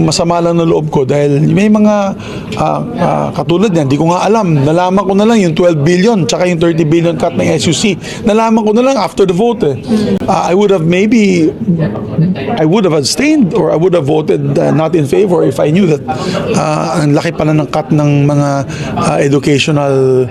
Masama lang ng loob ko dahil may mga katulad niyan, di ko nga alam. Nalaman ko na lang yung 12 billion tsaka yung 30 billion cut ng SUC. Nalaman ko na lang after the vote. I would have abstained or I would have voted not in favor if I knew that ang laki pala ng cut ng mga educational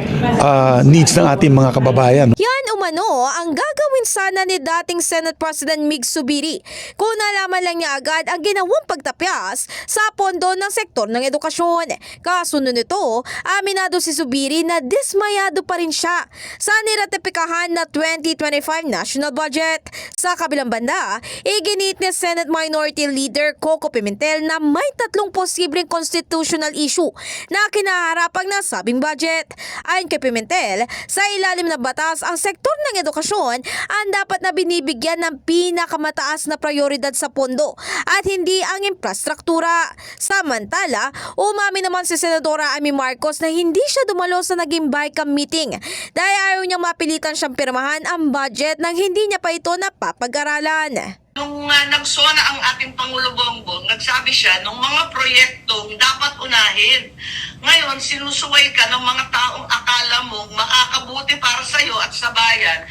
needs ng ating mga kababayan. Yan umano ang gagawin sana ni dating Senate President Mig Zubiri kung nalaman lang niya agad ang ginawang pagtapyas sa pondo ng sektor ng edukasyon. Kasunod nito, aminado si Zubiri na dismayado pa rin siya sa niratipikahan na 2025 national budget. Sa kabilang banda, iginit ni Senate Minority Leader Coco Pimentel na may 3 posibleng constitutional issue na kinaharap ang nasabing budget. Ayon kay Pimentel, sa ilalim na batas ang sektor ng edukasyon ang dapat na binibigyan ng pinakamataas na prioridad sa pondo at hindi ang infrastruktura. Samantala, umamin naman si Senadora Amy Marcos na hindi siya dumalo sa naging BICAM meeting dahil ayaw niyang mapilitan siyang pirmahan ang budget nang hindi niya pa ito napapag-aralan. Nung nagsona ang ating Pangulo Bongbong, nagsabi siya ng mga proyektong dapat unahin. Ngayon, sinusuway ka ng mga taong akala mong makakabuti para sa iyo at sa bayan.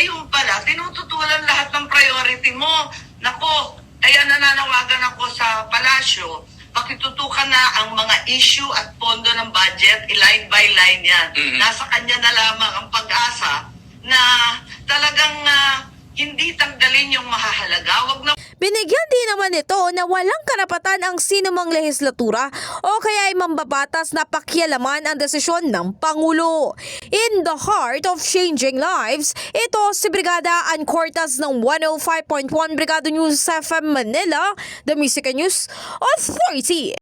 Yung pala, tinututulan lahat ng priority mo. Nako, kaya nananawagan ako sa palasyo, pakitutukan na ang mga issue at pondo ng budget, line by line yan. Nasa kanya na lamang ang pag-asa na talagang hindi tanggalin yung mahahalaga. Wag na Binigyan din naman ito na walang karapatan ang sinumang lehislatura o kaya ay mambabatas na pakialaman ang desisyon ng Pangulo. In the heart of changing lives, ito si Brigada Ann Cortas ng 105.1 Brigada News FM Manila, the Music News Authority.